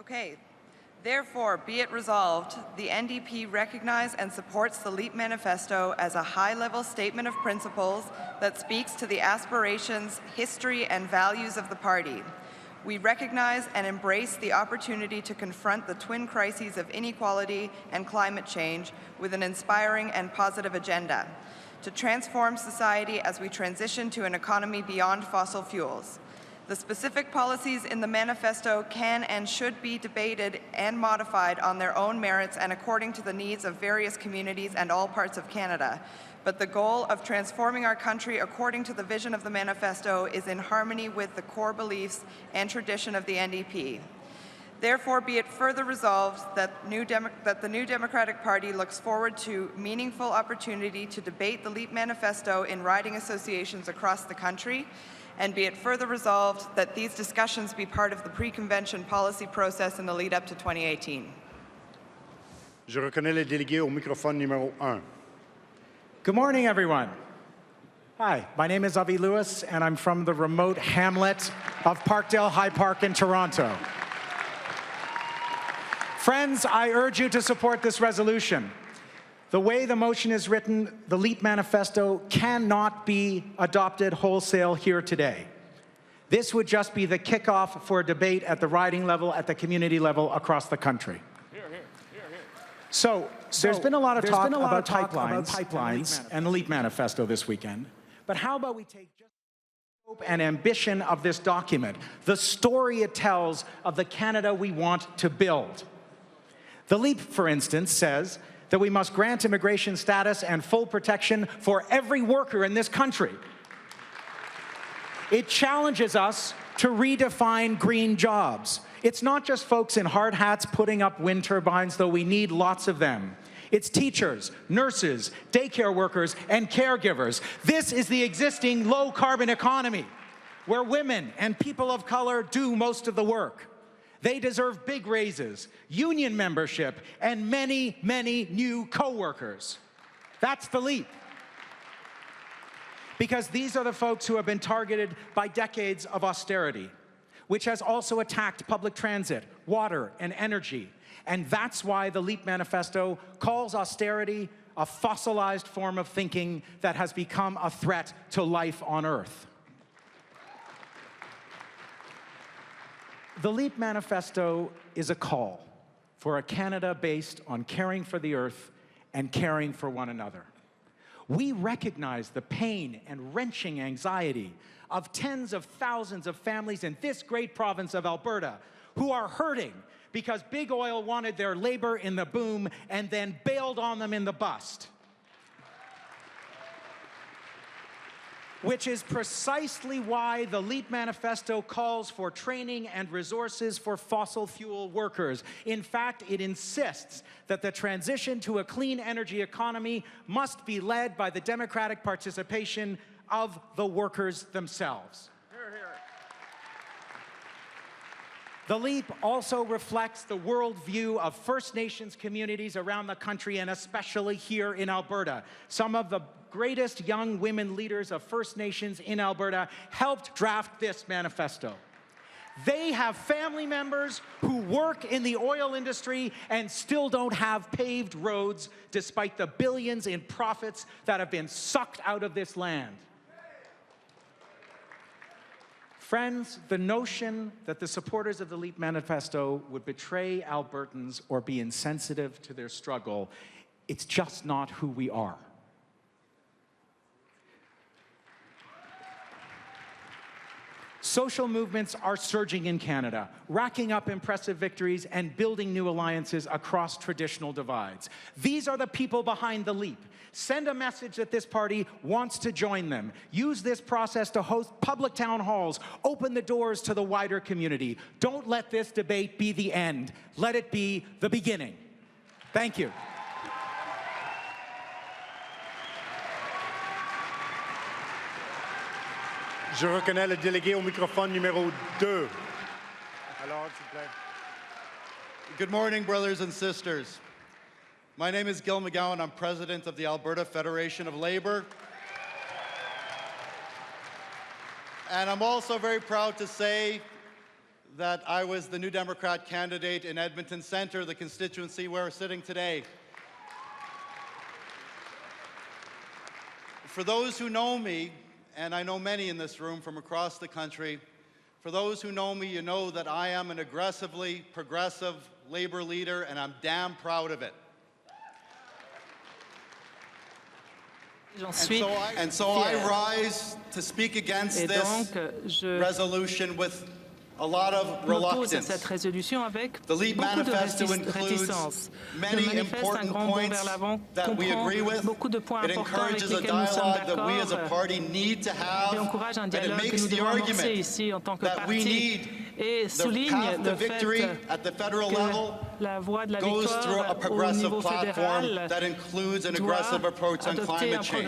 Okay. Therefore, be it resolved, the NDP recognizes and supports the Leap Manifesto as a high-level statement of principles that speaks to the aspirations, history, and values of the party. We recognize and embrace the opportunity to confront the twin crises of inequality and climate change with an inspiring and positive agenda, to transform society as we transition to an economy beyond fossil fuels. The specific policies in the manifesto can and should be debated and modified on their own merits and according to the needs of various communities and all parts of Canada. But the goal of transforming our country according to the vision of the manifesto is in harmony with the core beliefs and tradition of the NDP. Therefore, be it further resolved that the New Democratic Party looks forward to meaningful opportunity to debate the Leap Manifesto in riding associations across the country, and be it further resolved that these discussions be part of the pre-convention policy process in the lead-up to 2018. Je reconnais le délégué au microphone numéro 1. Good morning, everyone. Hi, my name is Avi Lewis, and I'm from the remote hamlet of Parkdale High Park in Toronto. Friends, I urge you to support this resolution. The way the motion is written, the Leap Manifesto cannot be adopted wholesale here today. This would just be the kickoff for a debate at the riding level, at the community level across the country. So there's been a lot of talk about pipelines and the Leap Manifesto this weekend. But how about we take just the hope and ambition of this document, the story it tells of the Canada we want to build. The Leap, for instance, says that we must grant immigration status and full protection for every worker in this country. It challenges us to redefine green jobs. It's not just folks in hard hats putting up wind turbines, though we need lots of them. It's teachers, nurses, daycare workers, and caregivers. This is the existing low-carbon economy, where women and people of color do most of the work. They deserve big raises, union membership, and many, many new co-workers. That's the Leap. Because these are the folks who have been targeted by decades of austerity, which has also attacked public transit, water, and energy. And that's why the Leap Manifesto calls austerity a fossilized form of thinking that has become a threat to life on Earth. The Leap Manifesto is a call for a Canada based on caring for the Earth and caring for one another. We recognize the pain and wrenching anxiety of tens of thousands of families in this great province of Alberta who are hurting because big oil wanted their labor in the boom and then bailed on them in the bust. Which is precisely why the Leap Manifesto calls for training and resources for fossil fuel workers. In fact, it insists that the transition to a clean energy economy must be led by the democratic participation of the workers themselves. The Leap also reflects the worldview of First Nations communities around the country, and especially here in Alberta. Some of the greatest young women leaders of First Nations in Alberta helped draft this manifesto. They have family members who work in the oil industry and still don't have paved roads despite the billions in profits that have been sucked out of this land. Friends, the notion that the supporters of the Leap Manifesto would betray Albertans or be insensitive to their struggle, it's just not who we are. Social movements are surging in Canada, racking up impressive victories and building new alliances across traditional divides. These are the people behind the Leap. Send a message that this party wants to join them. Use this process to host public town halls. Open the doors to the wider community. Don't let this debate be the end. Let it be the beginning. Thank you. Je reconnais le délégué au microphone numéro 2. Alors, s'il vous plaît. Good morning, brothers and sisters. My name is Gil McGowan. I'm president of the Alberta Federation of Labour. And I'm also very proud to say that I was the New Democrat candidate in Edmonton Centre, the constituency where we're sitting today. For those who know me, and I know many in this room from across the country, for those who know me, you know that I am an aggressively progressive Labour leader, and I'm damn proud of it. And so I rise to speak against this resolution with a lot of reluctance. The Leap Manifesto includes many important points that we agree with. It encourages a dialogue that we as a party need to have, and it makes the argument that we need the path to victory at the federal level goes through a progressive platform that includes an aggressive approach on climate change.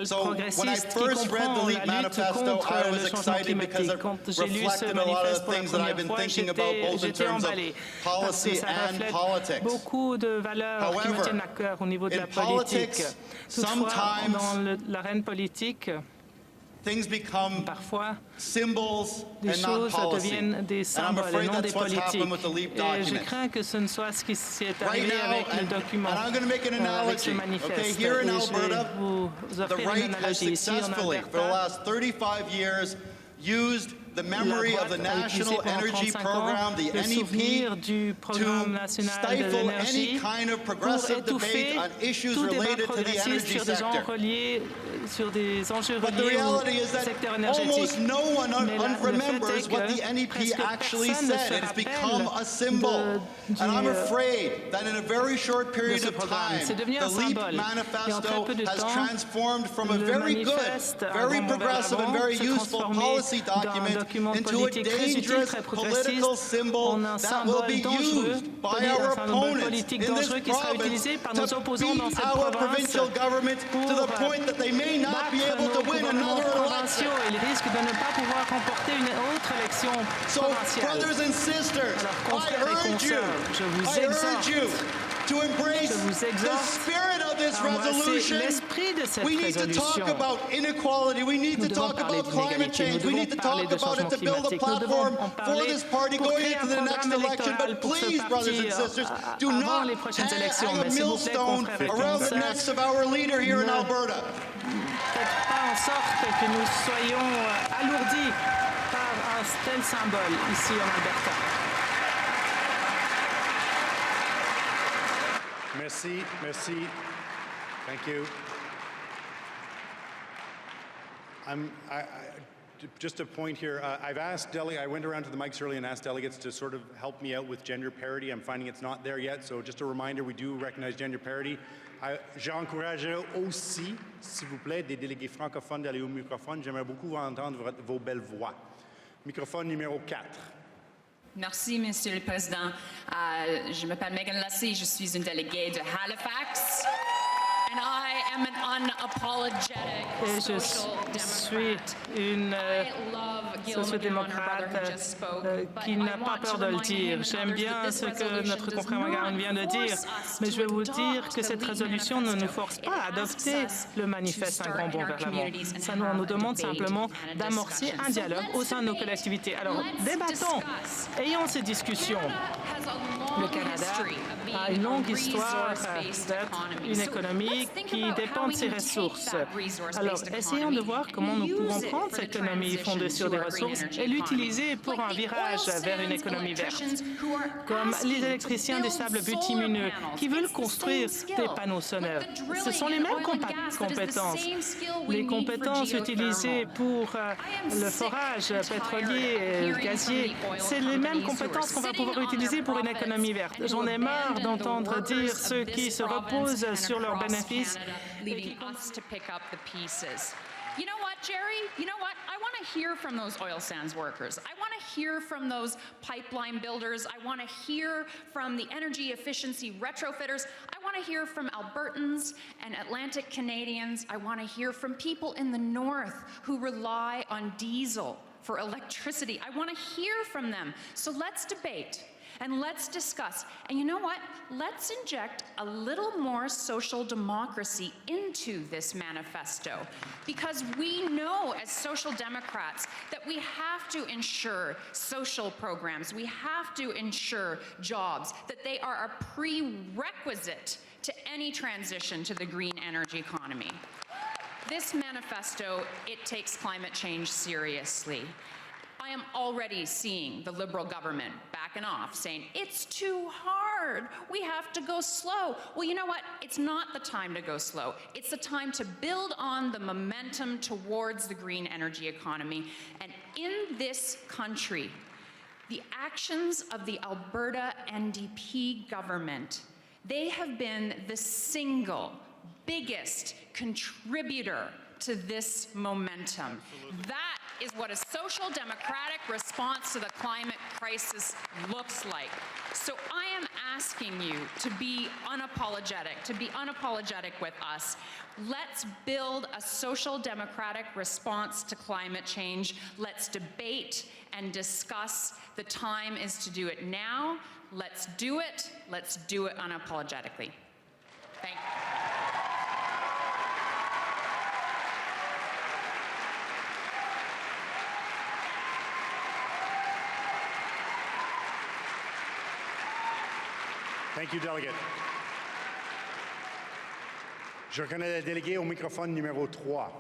So when I first read the Leap Manifesto, I was excited because it reflected a lot of the things that I've been thinking about, both in terms of policy and politics. However, in politics, sometimes things become symbols and not policy. And I'm afraid that's what's happened with the Leap document. Right now, and I'm going to make an analogy. Okay, here in Alberta, the right has successfully, for the last 35 years, used the memory of the National Energy Program, the NEP, to stifle any kind of progressive debate on issues related to the energy sector. But the reality is that almost no one remembers what the NEP actually said. It has become a symbol. And I'm afraid that in a very short period of time, the Leap Manifesto has transformed from a very good, very progressive and very useful policy document into a dangerous political symbol that will be used by our opponents in this province to beat our provincial government to the point that they may not be able to win another election. So, brothers and sisters, I urge you to embrace the spirit of this resolution. We need to talk about inequality. We need to talk about climate change. We need to talk about it to build a platform for this party going into the next election. But please, brothers and sisters, do not hang a millstone around the necks of our leader here in Alberta. Faites pas en sorte que nous soyons alourdis par un tel symbole ici en Alberta. Merci, merci. Thank you. Just a point here. I went around to the mics early and asked delegates to sort of help me out with gender parity. I'm finding it's not there yet. So just a reminder, we do recognize gender parity. J'encouragerais aussi, s'il vous plaît, des délégués francophones d'aller au microphone. J'aimerais beaucoup entendre vos belles voix. Microphone numéro 4. Merci, Monsieur le Président. Je m'appelle Megan Lassy, je suis une déléguée de Halifax. And I am an unapologetic social democrat. Une sociodémocrate qui n'a pas peur de le dire. J'aime bien ce que notre confrère McGowan vient de dire, mais je vais vous dire que cette résolution ne nous force pas à adopter le manifeste Un grand bond vers l'avant. Ça nous demande simplement d'amorcer un dialogue au sein de nos collectivités. Alors, débattons, ayons ces discussions. Le Canada a une longue histoire d'être une économie qui dépend de ses ressources. Alors, essayons de voir comment nous pouvons prendre cette économie fondée sur des ressources et l'utiliser pour un virage vers une économie verte. Comme les électriciens des sables bitumineux qui veulent construire des panneaux solaires. Ce sont les mêmes compétences. Les compétences utilisées pour le forage pétrolier et gazier, c'est les mêmes compétences qu'on va pouvoir utiliser pour une économie verte. J'en ai marre d'entendre dire ceux qui se reposent sur leurs bénéfices. You know what, Jerry? You know what? I want to hear from those oil sands workers. I want to hear from those pipeline builders. I want to hear from the energy efficiency retrofitters. I want to hear from Albertans and Atlantic Canadians. I want to hear from people in the north who rely on diesel for electricity. I want to hear from them. So let's debate. And let's discuss. And you know what? Let's inject a little more social democracy into this manifesto, because we know as social democrats that we have to ensure social programs, we have to ensure jobs, that they are a prerequisite to any transition to the green energy economy. This manifesto, it takes climate change seriously. I am already seeing the Liberal government backing off, saying, it's too hard, we have to go slow. Well, you know what? It's not the time to go slow. It's the time to build on the momentum towards the green energy economy. And in this country, the actions of the Alberta NDP government, they have been the single biggest contributor to this momentum. That is what a social democratic response to the climate crisis looks like. So I am asking you to be unapologetic with us. Let's build a social democratic response to climate change. Let's debate and discuss. The time is to do it now. Let's do it. Let's do it unapologetically. Thank you. Thank you, Delegate. Je reconnais la déléguée au microphone numéro 3.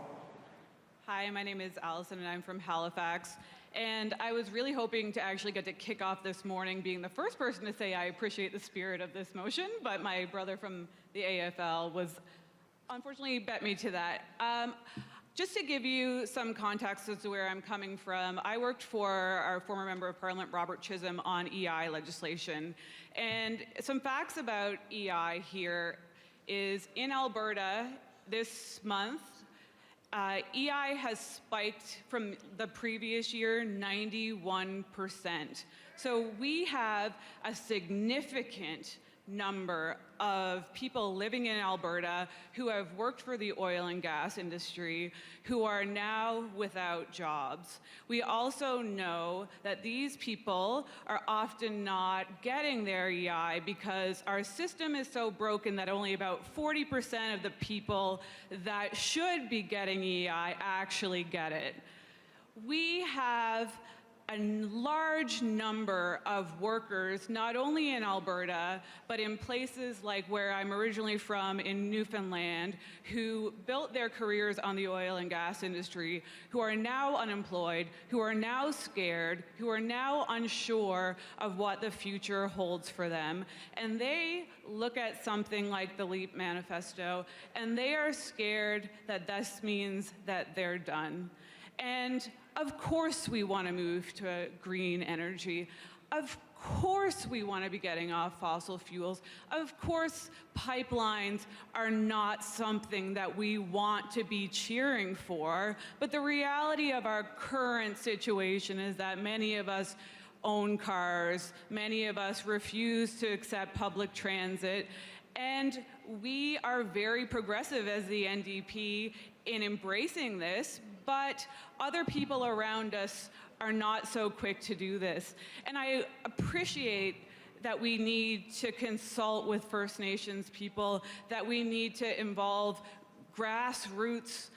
Hi, my name is Allison and I'm from Halifax. And I was really hoping to actually get to kick off this morning being the first person to say I appreciate the spirit of this motion, but my brother from the AFL was unfortunately bet me to that. Just to give you some context as to where I'm coming from, I worked for our former Member of Parliament, Robert Chisholm, on EI legislation. And some facts about EI here is in Alberta this month, EI has spiked from the previous year 91%. So we have a significant number of people living in Alberta who have worked for the oil and gas industry who are now without jobs. We also know that these people are often not getting their EI because our system is so broken that only about 40% of the people that should be getting EI actually get it. We have a large number of workers, not only in Alberta, but in places like where I'm originally from in Newfoundland, who built their careers on the oil and gas industry, who are now unemployed, who are now scared, who are now unsure of what the future holds for them. And they look at something like the Leap Manifesto, and they are scared that this means that they're done. And of course we want to move to green energy. Of course we want to be getting off fossil fuels. Of course pipelines are not something that we want to be cheering for. But the reality of our current situation is that many of us own cars, many of us refuse to accept public transit, and we are very progressive as the NDP in embracing this, but other people around us are not so quick to do this. And I appreciate that we need to consult with First Nations people, that we need to involve grassroots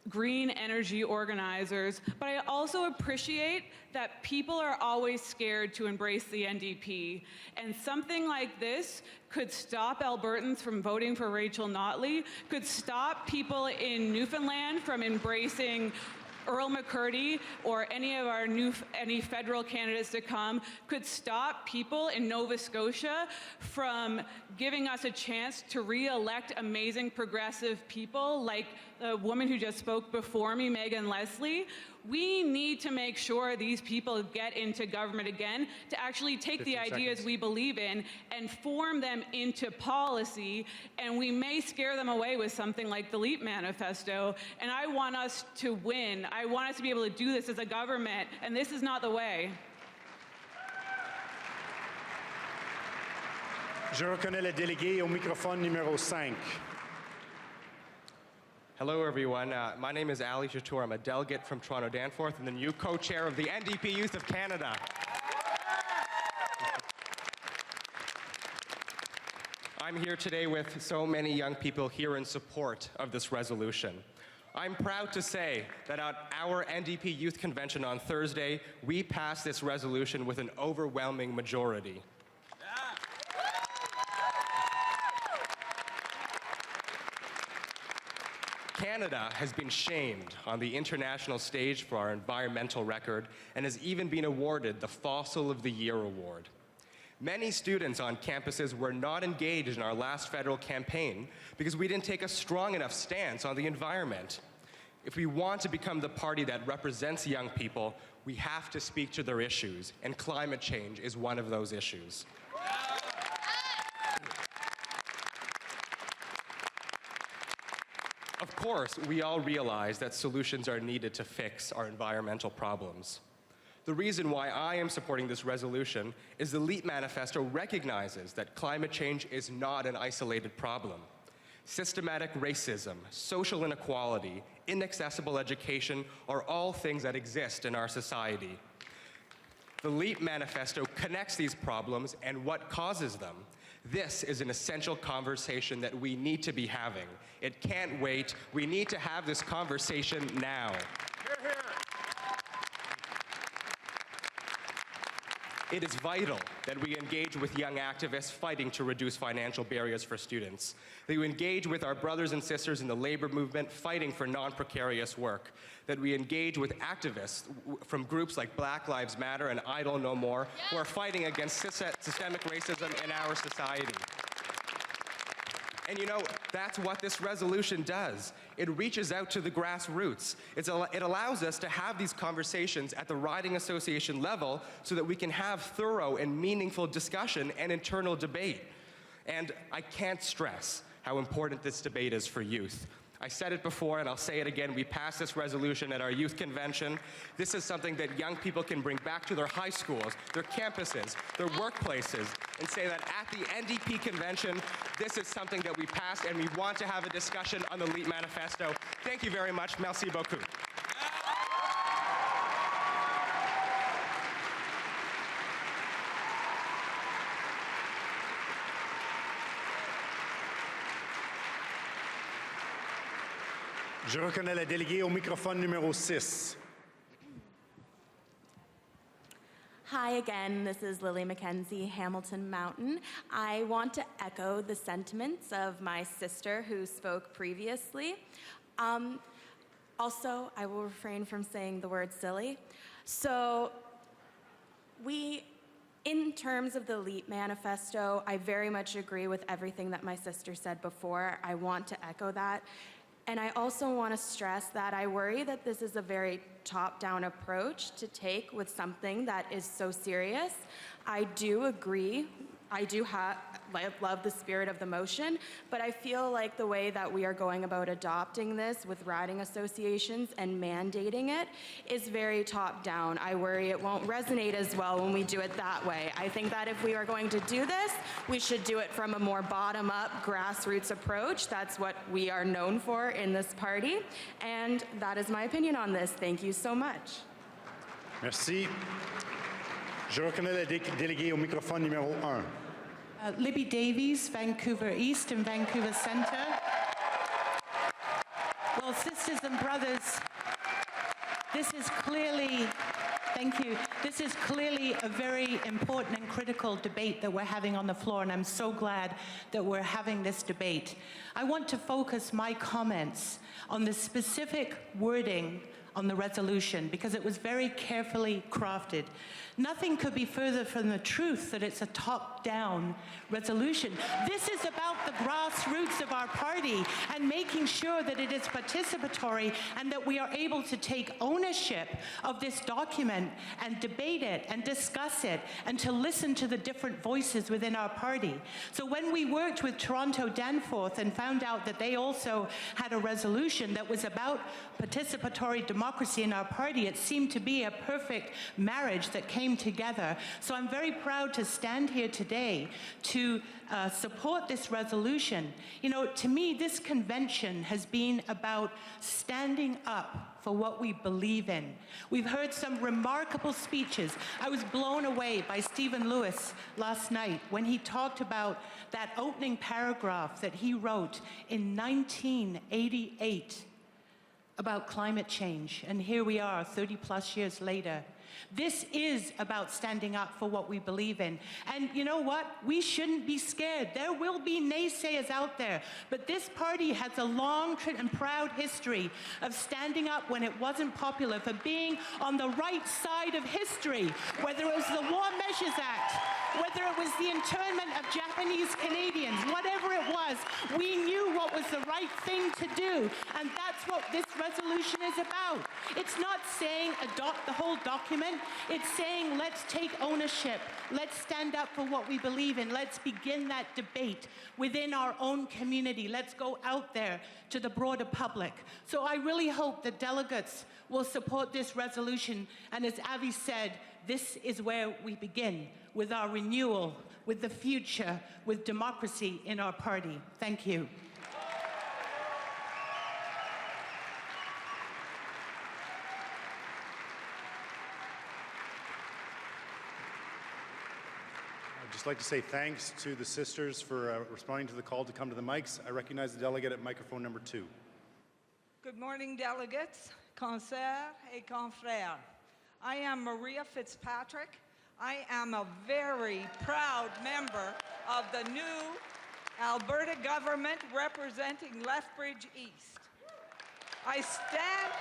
green energy organizers, but I also appreciate that people are always scared to embrace the NDP. And something like this could stop Albertans from voting for Rachel Notley, could stop people in Newfoundland from embracing Earl McCurdy or any of our any federal candidates to come, could stop people in Nova Scotia from giving us a chance to re-elect amazing progressive people like the woman who just spoke before me, Megan Leslie. We need to make sure these people get into government again to actually take the ideas we believe in and form them into policy, and we may scare them away with something like the Leap Manifesto, and I want us to win. I want us to be able to do this as a government, and this is not the way. Je reconnais le délégué au microphone numéro 5. Hello, everyone. My name is Ali Chatour. I'm a delegate from Toronto Danforth and the new co-chair of the NDP Youth of Canada. I'm here today with so many young people here in support of this resolution. I'm proud to say that at our NDP Youth Convention on Thursday, we passed this resolution with an overwhelming majority. Canada has been shamed on the international stage for our environmental record and has even been awarded the Fossil of the Year award. Many students on campuses were not engaged in our last federal campaign because we didn't take a strong enough stance on the environment. If we want to become the party that represents young people, we have to speak to their issues, and climate change is one of those issues. Of course, we all realize that solutions are needed to fix our environmental problems. The reason why I am supporting this resolution is the Leap Manifesto recognizes that climate change is not an isolated problem. Systematic racism, social inequality, inaccessible education are all things that exist in our society. The Leap Manifesto connects these problems and what causes them. This is an essential conversation that we need to be having. It can't wait. We need to have this conversation now. Hear, hear. It is vital that we engage with young activists fighting to reduce financial barriers for students, that we engage with our brothers and sisters in the labor movement fighting for non-precarious work, that we engage with activists from groups like Black Lives Matter and Idle No More who are fighting against systemic racism in our society. And you know, that's what this resolution does. It reaches out to the grassroots. It allows us to have these conversations at the riding association level so that we can have thorough and meaningful discussion and internal debate. And I can't stress how important this debate is for youth. I said it before and I'll say it again, we passed this resolution at our youth convention. This is something that young people can bring back to their high schools, their campuses, their workplaces, and say that at the NDP convention, this is something that we passed and we want to have a discussion on the Leap Manifesto. Thank you very much. Merci beaucoup. Je reconnais la déléguée au microphone numéro 6. Hi again, this is Lily McKenzie, Hamilton Mountain. I want to echo the sentiments of my sister who spoke previously. Also, I will refrain from saying the word silly. So, in terms of the Leap Manifesto, I very much agree with everything that my sister said before. I want to echo that. And I also want to stress that I worry that this is a very top-down approach to take with something that is so serious. I do agree. I love the spirit of the motion, but I feel like the way that we are going about adopting this with riding associations and mandating it is very top-down. I worry it won't resonate as well when we do it that way. I think that if we are going to do this, we should do it from a more bottom-up, grassroots approach. That's what we are known for in this party, and that is my opinion on this. Thank you so much. Merci. Je reconnais la déléguée au microphone numéro 1. Libby Davies, Vancouver East and Vancouver Centre. Well, sisters and brothers, this is clearly, thank you, this is clearly a very important and critical debate that we're having on the floor, and I'm so glad that we're having this debate. I want to focus my comments on the specific wording on the resolution because it was very carefully crafted. Nothing could be further from the truth that it's a top-down resolution. This is about the grassroots of our party and making sure that it is participatory and that we are able to take ownership of this document and debate it and discuss it and to listen to the different voices within our party. So when we worked with Toronto Danforth and found out that they also had a resolution that was about participatory democracy in our party, it seemed to be a perfect marriage that came together. So I'm very proud to stand here today to support this resolution. You know, to me, this convention has been about standing up for what we believe in. We've heard some remarkable speeches. I was blown away by Stephen Lewis last night when he talked about that opening paragraph that he wrote in 1988 about climate change. And here we are, 30+ years later. This is about standing up for what we believe in. And you know what? We shouldn't be scared. There will be naysayers out there. But this party has a long and proud history of standing up when it wasn't popular, for being on the right side of history, whether it was the War Measures Act, whether it was the internment of Japanese Canadians, whatever it was, we knew what was the right thing to do. And that's what this resolution is about. It's not saying adopt the whole document. It's saying let's take ownership. Let's stand up for what we believe in. Let's begin that debate within our own community. Let's go out there to the broader public. So I really hope the delegates will support this resolution. And as Avi said, this is where we begin, with our renewal, with the future, with democracy in our party. Thank you. I'd just like to say thanks to the sisters for responding to the call to come to the mics. I recognize the delegate at microphone number 2. Good morning, delegates, consoeurs et confrères. I am Maria Fitzpatrick. I am a very proud member of the new Alberta government representing Lethbridge East. I stand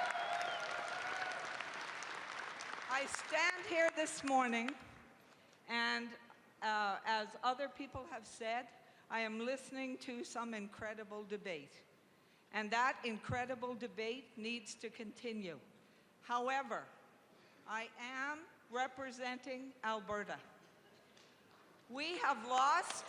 here this morning, and as other people have said, I am listening to some incredible debate. And that incredible debate needs to continue. However, I am representing Alberta. We have lost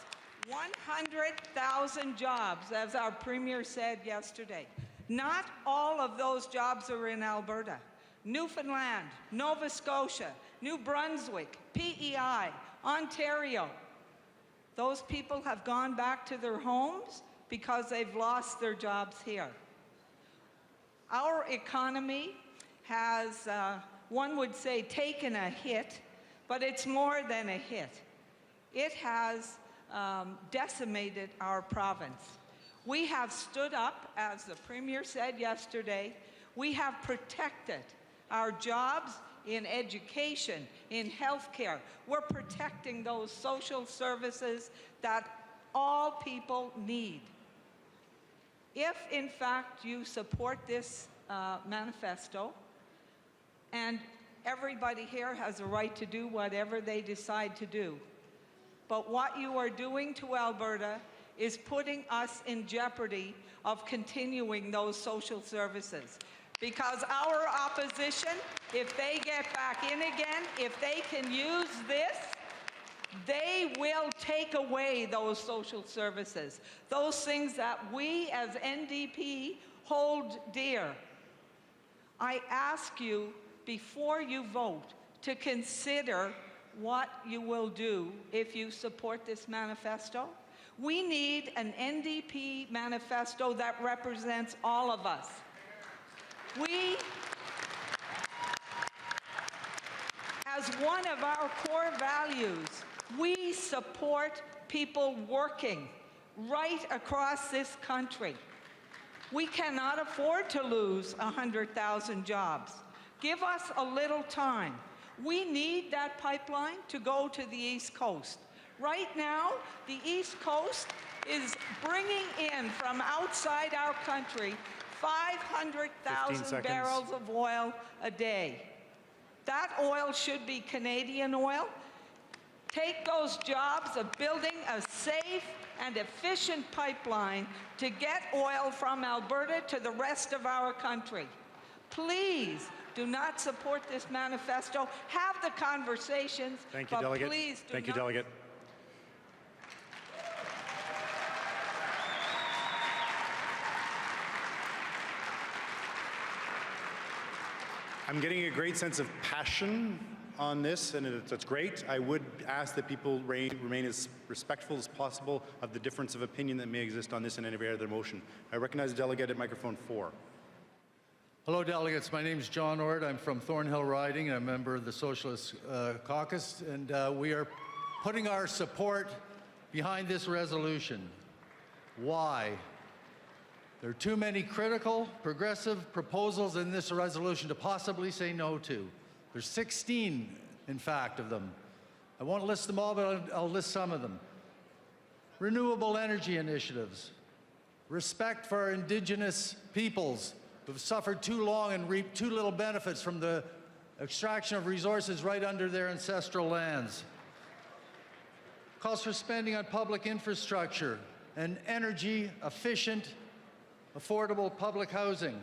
100,000 jobs, as our Premier said yesterday. Not all of those jobs are in Alberta. Newfoundland, Nova Scotia, New Brunswick, PEI, Ontario. Those people have gone back to their homes because they've lost their jobs here. Our economy has, one would say, taken a hit, but it's more than a hit. It has decimated our province. We have stood up, as the Premier said yesterday, we have protected our jobs in education, in healthcare. We're protecting those social services that all people need. If, in fact, you support this manifesto, and everybody here has a right to do whatever they decide to do, but what you are doing to Alberta is putting us in jeopardy of continuing those social services. Because our opposition, if they get back in again, if they can use this, they will take away those social services, those things that we as NDP hold dear. I ask you, before you vote, to consider what you will do if you support this manifesto. We need an NDP manifesto that represents all of us. We, as one of our core values, we support people working right across this country. We cannot afford to lose 100,000 jobs. Give us a little time. We need that pipeline to go to the East Coast. Right now, the East Coast is bringing in from outside our country 500,000 barrels of oil a day. That oil should be Canadian oil. Take those jobs of building a safe and efficient pipeline to get oil from Alberta to the rest of our country. Please do not support this manifesto. Have the conversations. Thank you, Delegate. Please do Thank you, not. Delegate. I'm getting a great sense of passion on this, and that's great. I would ask that people remain as respectful as possible of the difference of opinion that may exist on this and any other motion. I recognize the delegate at microphone 4. Hello, delegates. My name is John Ord. I'm from Thornhill Riding. I'm a member of the Socialist Caucus, and we are putting our support behind this resolution. Why? There are too many critical, progressive proposals in this resolution to possibly say no to. There's 16, in fact, of them. I won't list them all, but I'll list some of them. Renewable energy initiatives, respect for our Indigenous peoples who've suffered too long and reaped too little benefits from the extraction of resources right under their ancestral lands. Calls for spending on public infrastructure and energy efficient, affordable public housing.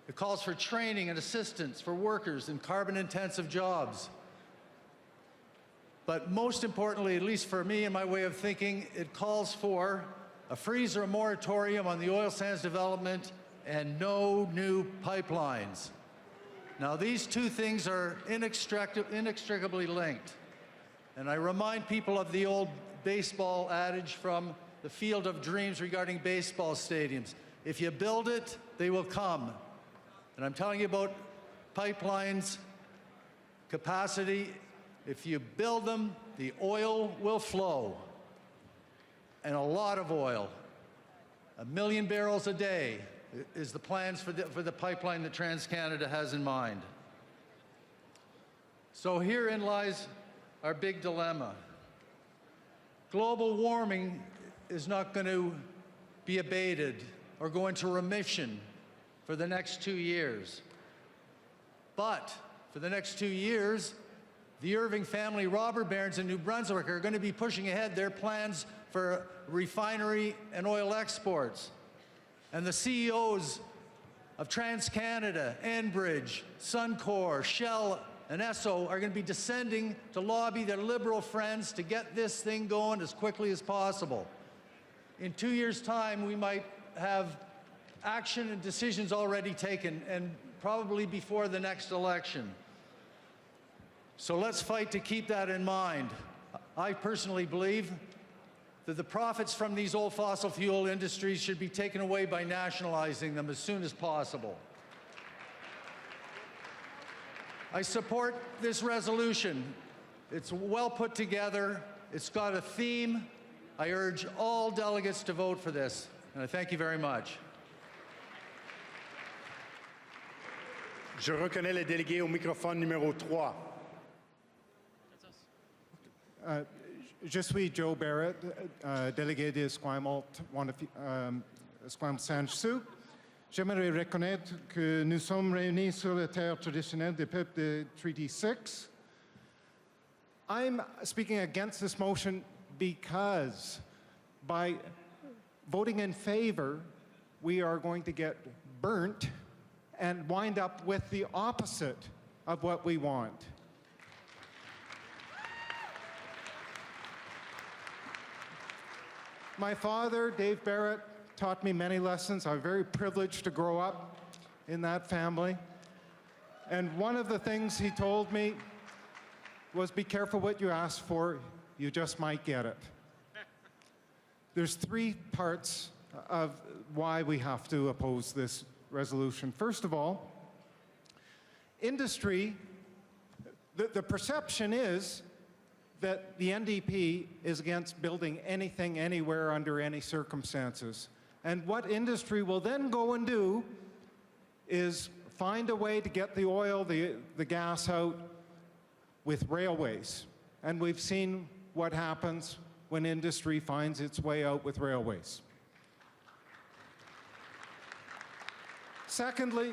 It calls for training and assistance for workers in carbon-intensive jobs. But most importantly, at least for me and my way of thinking, it calls for a freeze or a moratorium on the oil sands development and no new pipelines. Now, these two things are inextricably linked. And I remind people of the old baseball adage from the Field of Dreams regarding baseball stadiums. If you build it, they will come. And I'm telling you about pipelines, capacity. If you build them, the oil will flow. And a lot of oil. 1 million barrels a day is the plans for the pipeline that TransCanada has in mind. So herein lies our big dilemma. Global warming is not going to be abated or go into remission for the next 2 years. But for the next 2 years, the Irving family robber barons in New Brunswick are going to be pushing ahead their plans for refinery and oil exports. And the CEOs of TransCanada, Enbridge, Suncor, Shell, and Esso are going to be descending to lobby their Liberal friends to get this thing going as quickly as possible. In 2 years' time, we might have action and decisions already taken, and probably before the next election. So let's fight to keep that in mind. I personally believe that the profits from these old fossil fuel industries should be taken away by nationalizing them as soon as possible. I support this resolution. It's well put together. It's got a theme. I urge all delegates to vote for this, and I thank you very much. Je reconnais le délégué au microphone numéro 3. Je suis Joe Barrett, délégué de Esquimalt Sanche-Sud. J'aimerais reconnaître que nous sommes réunis sur la terre traditionnelle des peuples de Treaty 6. I'm speaking against this motion because by voting in favor, we are going to get burnt and wind up with the opposite of what we want. My father, Dave Barrett, taught me many lessons. I'm very privileged to grow up in that family. And one of the things he told me was, be careful what you ask for, you just might get it. There's 3 parts of why we have to oppose this resolution. First of all, industry, the perception is that the NDP is against building anything, anywhere, under any circumstances. And what industry will then go and do is find a way to get the oil, the gas out with railways. And we've seen what happens when industry finds its way out with railways. Secondly,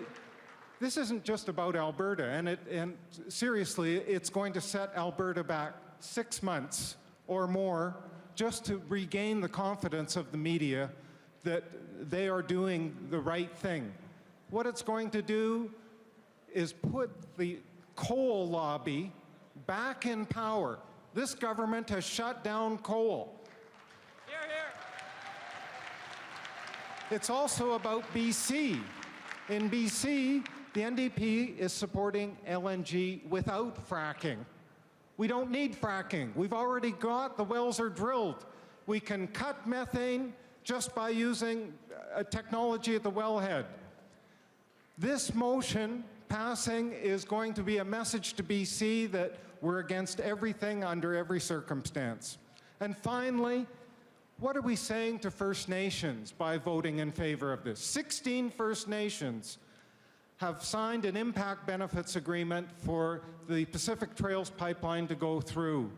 this isn't just about Alberta, and seriously, it's going to set Alberta back 6 months or more just to regain the confidence of the media that they are doing the right thing. What it's going to do is put the coal lobby back in power. This government has shut down coal. Hear, hear. It's also about BC. In BC, the NDP is supporting LNG without fracking. We don't need fracking. We've already got, the wells are drilled. We can cut methane just by using technology at the wellhead. This motion passing is going to be a message to BC that we're against everything under every circumstance. And finally, what are we saying to First Nations by voting in favor of this? 16 First Nations have signed an impact benefits agreement for the Pacific Trails pipeline to go through.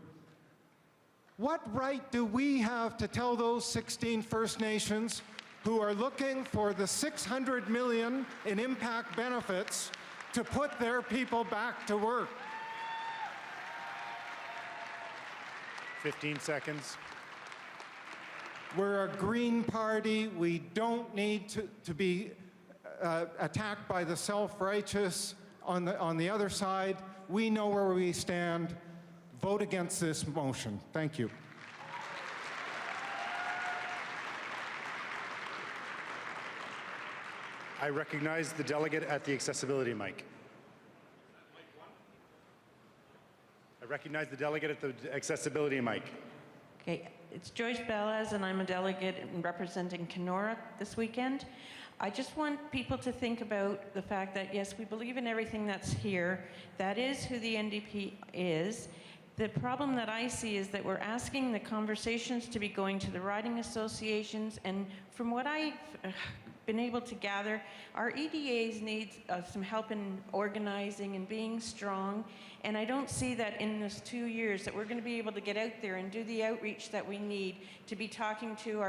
What right do we have to tell those 16 First Nations who are looking for the $600 million in impact benefits to put their people back to work? 15 seconds. We're a green party. We don't need to be attacked by the self-righteous on the other side. We know where we stand. Vote against this motion. Thank you. I recognize the delegate at the accessibility mic. I recognize the delegate at the accessibility mic. Okay, it's Joyce Bellas, and I'm a delegate representing Kenora this weekend. I just want people to think about the fact that, yes, we believe in everything that's here. That is who the NDP is. The problem that I see is that we're asking the conversations to be going to the riding associations, and from what I've been able to gather, our EDAs need some help in organizing and being strong, and I don't see that in this 2 years that we're going to be able to get out there and do the outreach that we need to be talking to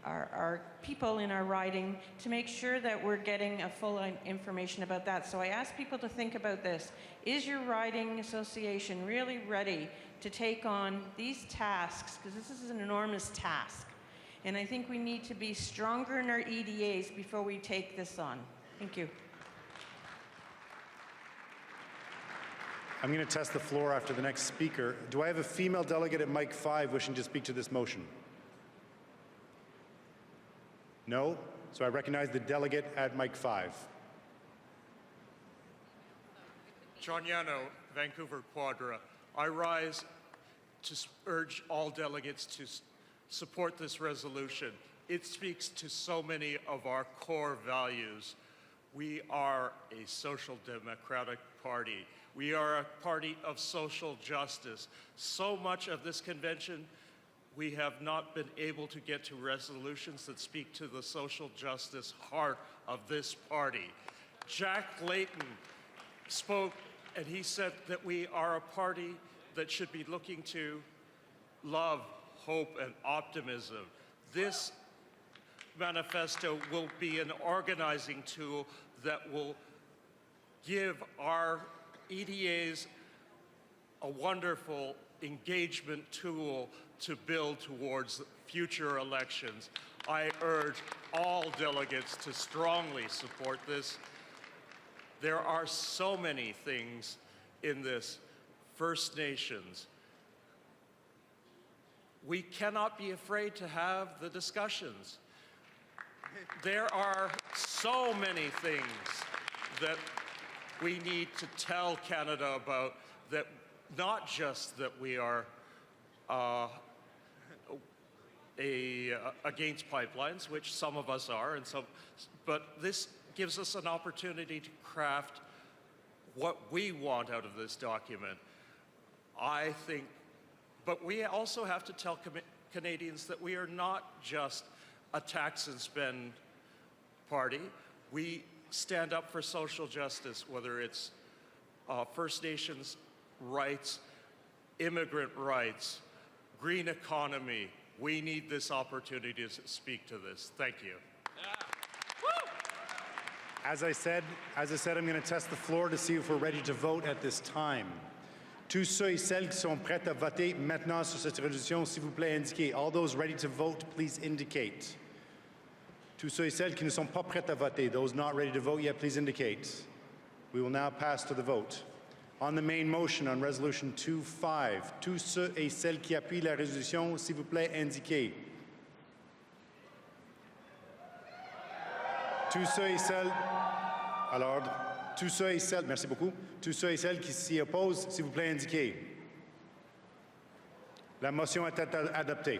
our people in our riding to make sure that we're getting a full information about that. So I ask people to think about this. Is your riding association really ready to take on these tasks? Because this is an enormous task. And I think we need to be stronger in our EDAs before we take this on. Thank you. I'm going to test the floor after the next speaker. Do I have a female delegate at mic 5 wishing to speak to this motion? No? So I recognize the delegate at mic 5. John Yano, Vancouver Quadra. I rise to urge all delegates to support this resolution. It speaks to so many of our core values. We are a social democratic party. We are a party of social justice. So much of this convention, we have not been able to get to resolutions that speak to the social justice heart of this party. Jack Layton spoke, and he said that we are a party that should be looking to love, hope, and optimism. This manifesto will be an organizing tool that will give our EDAs a wonderful engagement tool to build towards future elections. I urge all delegates to strongly support this. There are so many things in this. First Nations. We cannot be afraid to have the discussions. There are so many things that we need to tell Canada about, that not just that we are against pipelines, which some of us are, but this gives us an opportunity to craft what we want out of this document. I think, but we also have to tell Canadians that we are not just a tax and spend party. We stand up for social justice, whether it's First Nations rights, immigrant rights, green economy. We need this opportunity to speak to this. Thank you. As I said, I'm going to test the floor to see if we're ready to vote at this time. Tous ceux et celles qui sont prêts à voter maintenant sur cette résolution, s'il vous plaît, indiquez. All those ready to vote, please indicate. Tous ceux et celles qui ne sont pas prêts à voter, those not ready to vote yet, please indicate. We will now pass to the vote. On the main motion on Resolution 2.5, tous ceux et celles qui appuient la résolution, s'il vous plaît, indiquez. Tous ceux et celles... Alors, tous ceux et celles... Merci beaucoup. Tous ceux et celles qui s'y opposent, s'il vous plaît, indiquez. La motion est adoptée.